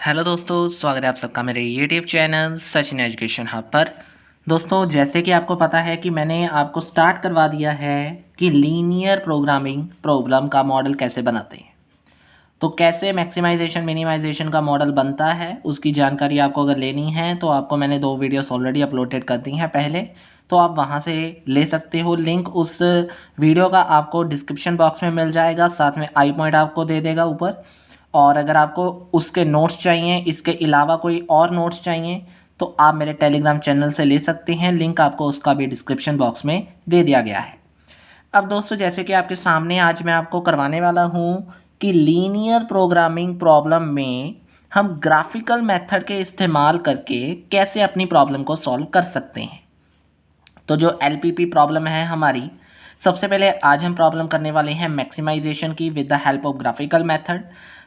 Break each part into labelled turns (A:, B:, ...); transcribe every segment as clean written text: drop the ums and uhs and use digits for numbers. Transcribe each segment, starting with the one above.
A: Hello दोस्तों, स्वागत है आप सबका मेरे YouTube channel Sachin education hub पर। दोस्तों, जैसे कि आपको पता है कि मैंने आपको स्टार्ट करवा दिया है कि लीनियर प्रोग्रामिंग प्रॉब्लम का मॉडल कैसे बनाते हैं। तो कैसे मैक्सिमाइजेशन मिनिमाइजेशन का मॉडल बनता है उसकी जानकारी आपको अगर लेनी है तो आपको मैंने 2 वीडियोस ऑलरेडी अपलोडेड कर दी हैं पहले, तो आप वहां से ले सकते हो। लिंक उस वीडियो का आपको डिस्क्रिप्शन बॉक्स में मिल जाएगा, साथ में आई पॉइंट आपको दे देगा ऊपर। और अगर आपको उसके नोट्स चाहिए, इसके अलावा कोई और नोट्स चाहिए, तो आप मेरे टेलीग्राम चैनल से ले सकते हैं। लिंक आपको उसका भी डिस्क्रिप्शन बॉक्स में दे दिया गया है। अब दोस्तों, जैसे कि आपके सामने आज मैं आपको करवाने वाला हूँ कि लीनियर प्रोग्रामिंग प्रॉब्लम में हम ग्राफिकल मेथड के इस्तेमाल करके कैसे अपनी प्रॉब्लम को सॉल्व कर सकते हैं। तो जो एलपीपी प्रॉब्लम है हमारी, सबसे पहले आज हम प्रॉब्लम करने वाले हैं मैक्सिमाइजेशन की with the help of graphical method.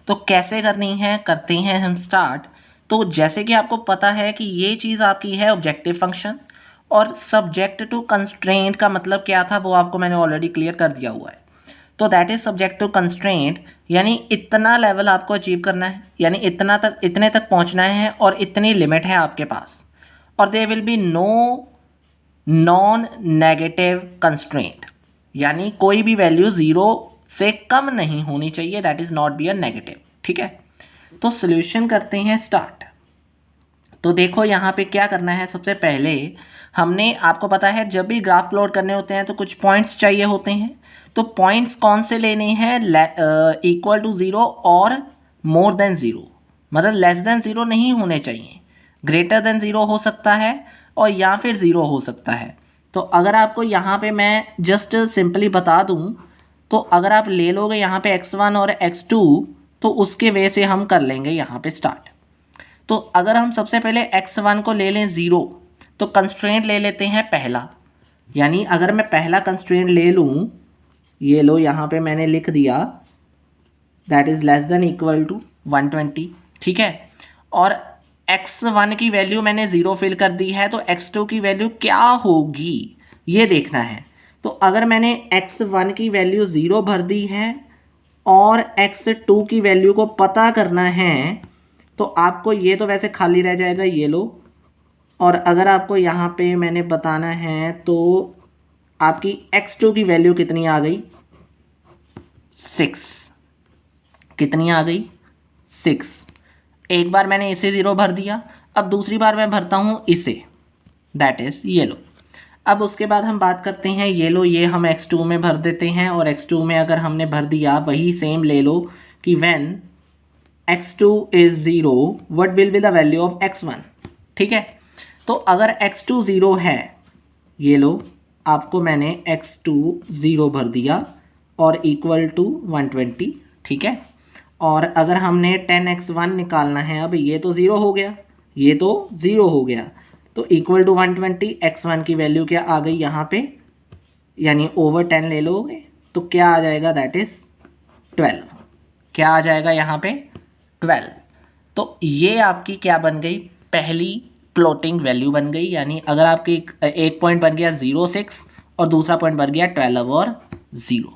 A: तो कैसे करनी है, करते हैं हम स्टार्ट। तो जैसे कि आपको पता है कि ये चीज़ आपकी है ऑब्जेक्टिव फंक्शन, और सब्जेक्ट टू कंस्ट्रेंट का मतलब क्या था वो आपको मैंने ऑलरेडी क्लियर कर दिया हुआ है। तो that is subject to constraint, यानी इतना लेवल आपको अचीव करना है, यानी इतने तक पहुंचना है और इतनी लिमिट है आपके पास। और there will be no non negative constraint, यानी कोई भी वैल्यू ज़ीरो से कम नहीं होनी चाहिए, that is not be a negative. ठीक है, तो सॉल्यूशन करते हैं स्टार्ट। तो देखो यहाँ पे क्या करना है। सबसे पहले हमने, आपको पता है जब भी ग्राफ प्लॉट करने होते हैं तो कुछ पॉइंट्स चाहिए होते हैं। तो पॉइंट्स कौन से लेने हैं, इक्वल टू ज़ीरो और मोर देन ज़ीरो, मतलब लेस देन ज़ीरो नहीं होने चाहिए, ग्रेटर देन ज़ीरो हो सकता है और या फिर ज़ीरो हो सकता है। तो अगर आपको यहाँ पे मैं जस्ट सिंपली बता दूँ, तो अगर आप ले लोगे यहाँ पे x1 और x2, तो उसके वे से हम कर लेंगे यहाँ पे स्टार्ट। तो अगर हम सबसे पहले x1 को ले लें ज़ीरो, तो कंस्ट्रेंट ले लेते हैं पहला। यानी अगर मैं पहला कंस्ट्रेंट ले लूँ, ये लो यहाँ पे मैंने लिख दिया, that is less than equal to 120। ठीक है, और x1 की वैल्यू मैंने ज़ीरो फिल कर दी है, तो x2 की वैल्यू क्या होगी ये देखना है। तो अगर मैंने x1 की वैल्यू ज़ीरो भर दी है और x2 की वैल्यू को पता करना है, तो आपको ये तो वैसे खाली रह जाएगा, ये लो। और अगर आपको यहाँ पे मैंने बताना है तो आपकी x2 की वैल्यू कितनी आ गई, 6। कितनी आ गई, 6। एक बार मैंने इसे ज़ीरो भर दिया, अब दूसरी बार मैं भरता हूँ इसे, दैट इज़ ये लो। अब उसके बाद हम बात करते हैं, ये लो, ये हम x2 में भर देते हैं। और x2 में अगर हमने भर दिया, वही सेम ले लो कि when x2 is zero what will be the value of x1। ठीक है, तो अगर x2 ज़ीरो है, ये लो, आपको मैंने x2 ज़ीरो भर दिया और इक्वल टू 120। ठीक है, और अगर हमने 10x1 निकालना है, अब ये तो ज़ीरो हो गया, ये तो ज़ीरो हो गया, तो इक्वल टू 120, x1 की वैल्यू क्या आ गई यहाँ पे, यानी ओवर 10 ले लोगे तो क्या आ जाएगा, दैट इज़ 12। क्या आ जाएगा यहाँ पे, 12। तो ये आपकी क्या बन गई, पहली प्लॉटिंग वैल्यू बन गई। यानी अगर आपकी एक पॉइंट बन गया 0.6 और दूसरा पॉइंट बन गया 12 और 0।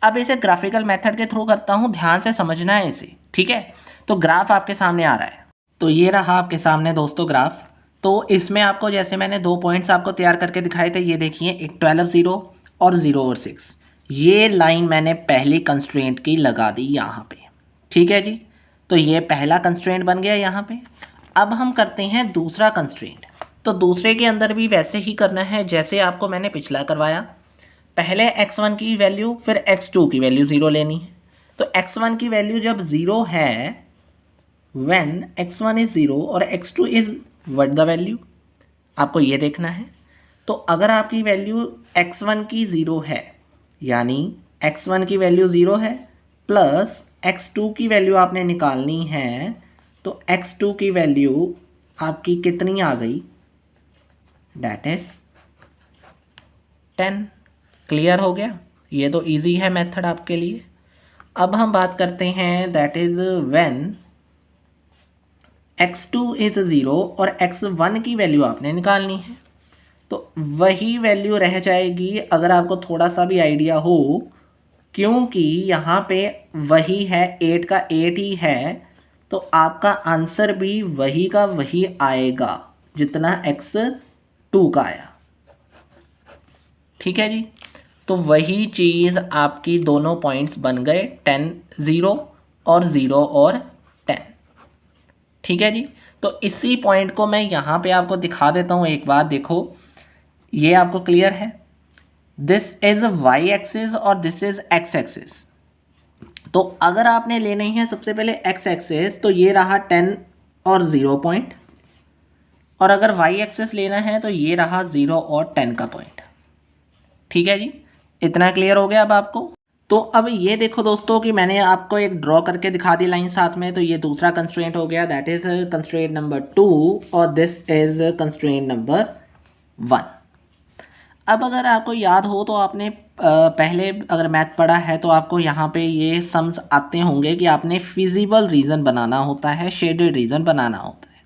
A: अब इसे ग्राफिकल मेथड के थ्रू करता हूँ, ध्यान से समझना है इसे। ठीक है, तो ग्राफ आपके सामने आ रहा है, तो ये रहा आपके सामने दोस्तों ग्राफ। तो इसमें आपको, जैसे मैंने 2 पॉइंट्स आपको तैयार करके दिखाए थे, ये देखिए, एक 12 0 और 0 और 6। ये लाइन मैंने पहली कंस्ट्रेंट की लगा दी यहाँ पे। ठीक है जी, तो ये पहला कंस्ट्रेंट बन गया यहाँ पे। अब हम करते हैं दूसरा कंस्ट्रेंट। तो दूसरे के अंदर भी वैसे ही करना है जैसे आपको मैंने पिछला करवाया। पहले x1 की वैल्यू, फिर x2 की वैल्यू ज़ीरो लेनी है। तो x1 की वैल्यू जब ज़ीरो है, व्हेन x1 इज़ ज़ीरो और x2 is what the value, आपको ये देखना है। तो अगर आपकी वैल्यू x1 की ज़ीरो है, यानी x1 की वैल्यू ज़ीरो है प्लस x2 की वैल्यू आपने निकालनी है, तो x2 की वैल्यू आपकी कितनी आ गई, डैट इज़ 10। क्लियर हो गया, ये तो इजी है मेथड आपके लिए। अब हम बात करते हैं, that is when x2 is zero और x1 की वैल्यू आपने निकालनी है। तो वही वैल्यू रह जाएगी, अगर आपको थोड़ा सा भी आइडिया हो, क्योंकि यहाँ पे वही है, 8 का 8 ही है, तो आपका आंसर भी वही का वही आएगा जितना x2 का आया। ठीक है जी, तो वही चीज़ आपकी दोनों पॉइंट्स बन गए 10 0 और 0 और 10। ठीक है जी, तो इसी पॉइंट को मैं यहाँ पे आपको दिखा देता हूँ एक बार। देखो ये आपको क्लियर है, दिस इज वाई एक्सिस और दिस इज एक्स एक्सिस। तो अगर आपने लेने हैं सबसे पहले एक्स एक्सिस तो ये रहा 10 और 0 पॉइंट, और अगर वाई एक्सिस लेना है तो ये रहा 0 और 10 का पॉइंट। ठीक है जी, इतना क्लियर हो गया अब आपको। तो अब ये देखो दोस्तों कि मैंने आपको एक ड्रॉ करके दिखा दी लाइन साथ में, तो ये दूसरा कंस्ट्रेंट हो गया, दैट इज कंस्ट्रेंट नंबर 2 और दिस इज कंस्ट्रेंट नंबर 1। अब अगर आपको याद हो तो आपने पहले अगर मैथ पढ़ा है तो आपको यहाँ पे ये सम्स आते होंगे कि आपने फिजिबल रीजन बनाना होता है, शेडेड रीजन बनाना होता है।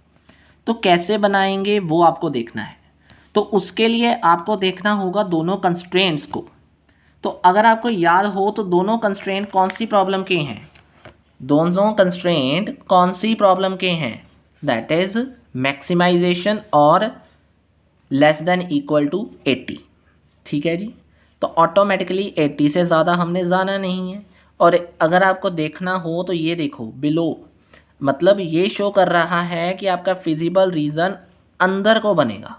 A: तो कैसे बनाएंगे वो आपको देखना है। तो उसके लिए आपको देखना होगा दोनों कंस्ट्रेंट्स को। तो अगर आपको याद हो तो दोनों कंस्ट्रेंट कौन सी प्रॉब्लम के हैं, दोनों कंस्ट्रेंट कौन सी प्रॉब्लम के हैं, दैट इज मैक्सिमाइजेशन और लेस देन इक्वल टू 80। ठीक है जी, तो ऑटोमेटिकली 80 से ज़्यादा हमने जाना नहीं है। और अगर आपको देखना हो तो ये देखो बिलो, मतलब ये शो कर रहा है कि आपका फिजिबल रीज़न अंदर को बनेगा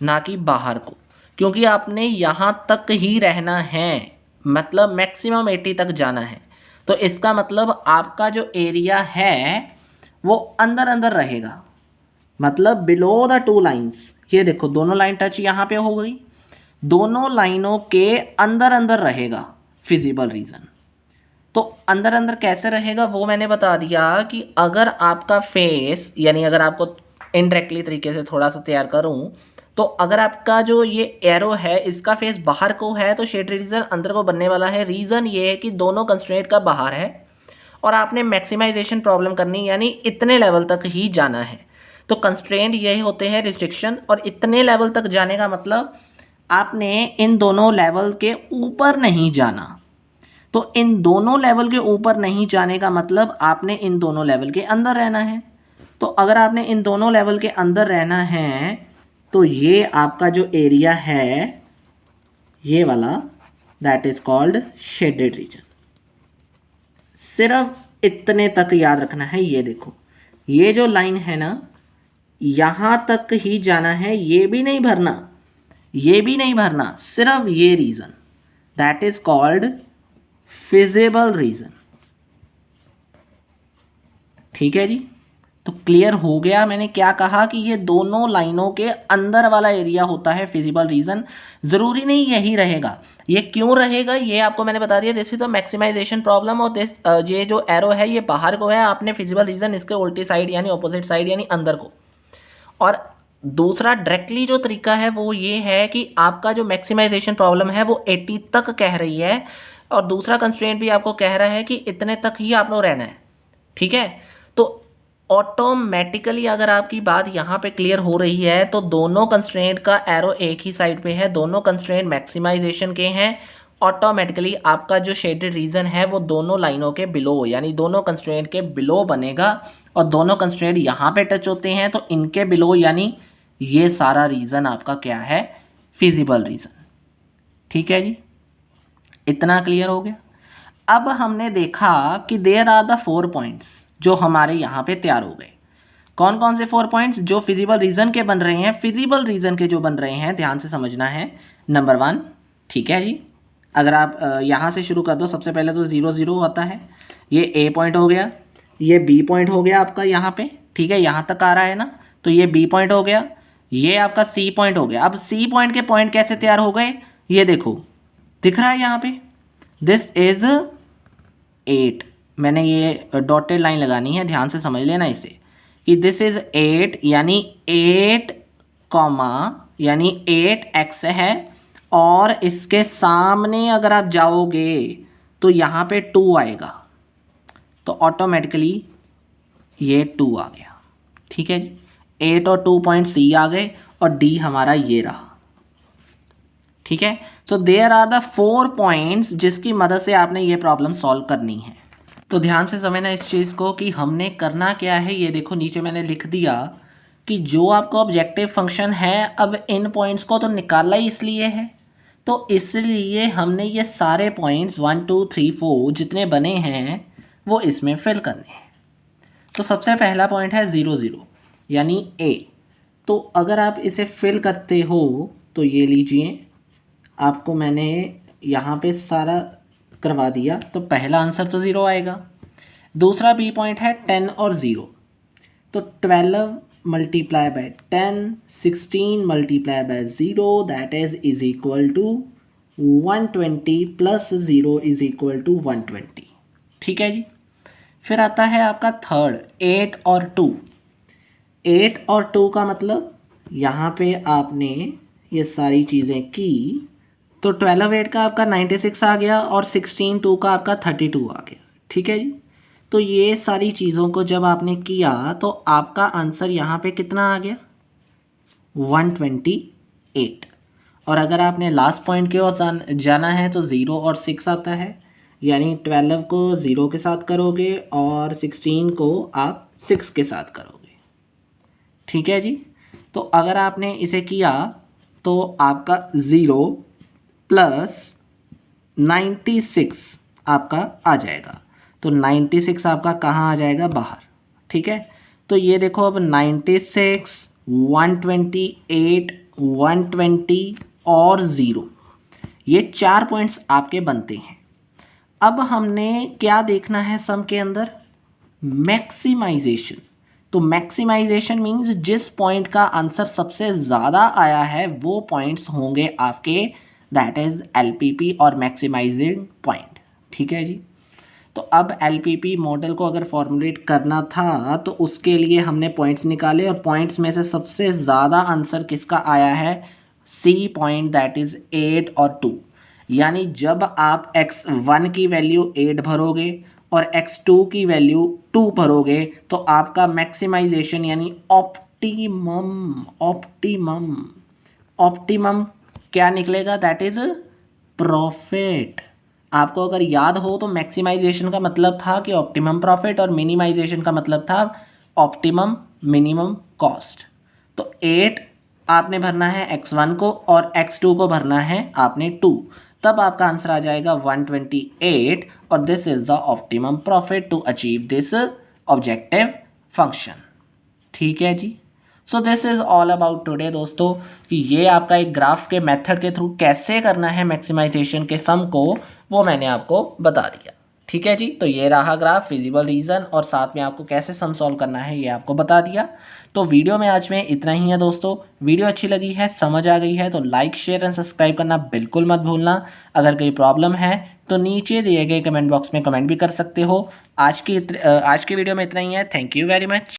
A: ना कि बाहर को, क्योंकि आपने यहाँ तक ही रहना है, मतलब मैक्सिमम 80 तक जाना है। तो इसका मतलब आपका जो एरिया है वो अंदर अंदर रहेगा, मतलब बिलो द टू लाइंस। ये देखो दोनों लाइन टच यहाँ पे हो गई, दोनों लाइनों के अंदर अंदर रहेगा फिजिबल रीजन। तो अंदर अंदर कैसे रहेगा वो मैंने बता दिया कि अगर आपका फेस, यानी अगर आपको इनडायरेक्टली तरीके से थोड़ा सा तैयार करूं, तो अगर आपका जो ये एरो है इसका फेस बाहर को है तो शेड रीजन अंदर को बनने वाला है। रीज़न ये है कि दोनों कंस्ट्रेंट का बाहर है और आपने मैक्सिमाइजेशन प्रॉब्लम करनी, यानी इतने लेवल तक ही जाना है। तो कंस्ट्रेंट यही होते हैं रिस्ट्रिक्शन, और इतने लेवल तक जाने का मतलब आपने इन दोनों लेवल के ऊपर नहीं जाना। तो इन दोनों लेवल के ऊपर नहीं जाने का मतलब आपने इन दोनों लेवल के अंदर रहना है। तो अगर आपने इन दोनों लेवल के अंदर रहना है तो ये आपका जो एरिया है ये वाला, that is called shaded region. सिर्फ इतने तक याद रखना है। ये देखो ये जो लाइन है ना, यहाँ तक ही जाना है, ये भी नहीं भरना, ये भी नहीं भरना, सिर्फ ये region, that is called feasible region. ठीक है जी, तो क्लियर हो गया मैंने क्या कहा कि ये दोनों लाइनों के अंदर वाला एरिया होता है फिजिबल रीजन। ज़रूरी नहीं यही रहेगा, ये क्यों रहेगा ये आपको मैंने बता दिया। This is the maximization problem, और दिस ये जो एरो है ये बाहर को है, आपने फिजिबल रीजन इसके उल्टी साइड यानी ऑपोजिट साइड यानी अंदर को। और दूसरा डायरेक्टली जो तरीका है वो ये है कि आपका जो मैक्सिमाइजेशन प्रॉब्लम है वो 80 तक कह रही है, और दूसरा कंस्ट्रेंट भी आपको कह रहा है कि इतने तक ही आप लोग रहना है। ठीक है, तो ऑटोमेटिकली अगर आपकी बात यहाँ पे क्लियर हो रही है तो दोनों कंस्ट्रेंट का एरो एक ही साइड पे है, दोनों कंस्ट्रेंट मैक्सिमाइजेशन के हैं। ऑटोमेटिकली आपका जो शेडेड रीजन है वो दोनों लाइनों के बिलो यानी दोनों कंस्ट्रेंट के बिलो बनेगा, और दोनों कंस्ट्रेंट यहाँ पे टच होते हैं तो इनके बिलो, यानी ये सारा रीजन आपका क्या है, फिजिबल रीजन। ठीक है जी, इतना क्लियर हो गया। अब हमने देखा कि देयर आर द 4 पॉइंट्स जो हमारे यहाँ पे तैयार हो गए। कौन कौन से 4 पॉइंट्स जो फिजिबल रीजन के बन रहे हैं, फिजिबल रीजन के जो बन रहे हैं ध्यान से समझना है। नंबर 1, ठीक है जी, अगर आप यहाँ से शुरू कर दो, सबसे पहले तो 0 0 होता है, ये ए पॉइंट हो गया, ये बी पॉइंट हो गया आपका यहाँ पे। ठीक है, यहाँ तक आ रहा है ना, तो ये बी पॉइंट हो गया, ये आपका सी पॉइंट हो गया। अब सी पॉइंट के पॉइंट कैसे तैयार हो गए, ये देखो दिख रहा है यहाँ पे, दिस इज 8। मैंने ये डॉटेड लाइन लगानी है, ध्यान से समझ लेना इसे कि दिस इज 8 यानी 8 कॉमा यानी 8x है, और इसके सामने अगर आप जाओगे तो यहाँ पे 2 आएगा, तो ऑटोमेटिकली ये 2 आ गया। ठीक है जी, 8 और 2 पॉइंट सी आ गए, और डी हमारा ये रहा। ठीक है, so there are the 4 points जिसकी मदद से आपने ये प्रॉब्लम सॉल्व करनी है। तो ध्यान से समझना इस चीज़ को कि हमने करना क्या है। ये देखो नीचे मैंने लिख दिया कि जो आपका ऑब्जेक्टिव फंक्शन है, अब इन पॉइंट्स को तो निकाला ही इसलिए है, तो इसलिए हमने ये सारे पॉइंट्स 1 2 3 4 जितने बने हैं वो इसमें फिल करने हैं। तो सबसे पहला पॉइंट है 0 0 यानी ए। तो अगर आप इसे फिल करते हो तो ये लीजिए, आपको मैंने यहाँ पे सारा करवा दिया, तो पहला आंसर तो 0 आएगा। दूसरा बी पॉइंट है 10 और 0, तो 12 multiply by 10, 16 multiply by 0 that is equal to 120 plus 0 is equal to 120। ठीक है जी। फिर आता है आपका थर्ड 8 और 2। 8 और 2 का मतलब यहाँ पे आपने ये सारी चीज़ें की, तो 12 8 का आपका 96 आ गया और 16 2 का आपका 32 आ गया। ठीक है जी। तो ये सारी चीज़ों को जब आपने किया तो आपका आंसर यहाँ पे कितना आ गया, 128। और अगर आपने लास्ट पॉइंट की ओर जाना है तो 0 और 6 आता है, यानी 12 को 0 के साथ करोगे और 16 को आप 6 के साथ करोगे। ठीक है जी। तो अगर आपने इसे किया तो आपका 0 प्लस 96 आपका आ जाएगा। तो 96 आपका कहाँ आ जाएगा, बाहर। ठीक है। तो ये देखो अब 96, 128, 120 और 0, ये 4 पॉइंट्स आपके बनते हैं। अब हमने क्या देखना है सम के अंदर, मैक्सिमाइजेशन। तो मैक्सिमाइजेशन मीन्स जिस पॉइंट का आंसर सबसे ज़्यादा आया है वो पॉइंट्स होंगे आपके, दैट इज़ एलपीपी और मैक्सिमाइजिंग पॉइंट। ठीक है जी। तो अब एलपीपी मॉडल को अगर फॉर्मुलेट करना था तो उसके लिए हमने पॉइंट्स निकाले, और पॉइंट्स में से सबसे ज़्यादा आंसर किसका आया है, सी पॉइंट, दैट इज़ 8 और 2। यानी जब आप x1 की वैल्यू 8 भरोगे और x2 की वैल्यू 2 भरोगे तो आपका मैक्सिमाइजेशन यानी ऑप्टिमम ऑप्टिमम ऑप्टिमम क्या निकलेगा, दैट इज़ प्रॉफिट। आपको अगर याद हो तो मैक्सिमाइजेशन का मतलब था कि ऑप्टिमम प्रॉफिट और मिनिमाइजेशन का मतलब था ऑप्टिमम मिनिमम कॉस्ट। तो 8 आपने भरना है x1 को और x2 को भरना है आपने 2, तब आपका आंसर आ जाएगा 128 और this is the optimum profit to achieve this objective function. ठीक है जी। So this is all about today दोस्तों, कि ये आपका एक ग्राफ के मेथड के थ्रू कैसे करना है मैक्सिमाइजेशन के सम को, वो मैंने आपको बता दिया। ठीक है जी। तो ये रहा ग्राफ, फिजिबल रीज़न, और साथ में आपको कैसे सम सॉल्व करना है ये आपको बता दिया। तो वीडियो में आज में इतना ही है दोस्तों। वीडियो अच्छी लगी है, समझ आ गई है तो लाइक शेयर एंड सब्सक्राइब करना बिल्कुल मत भूलना। अगर कोई प्रॉब्लम है तो नीचे दिए गए कमेंट बॉक्स में कमेंट भी कर सकते हो। आज की वीडियो में इतना ही है। Thank you very much.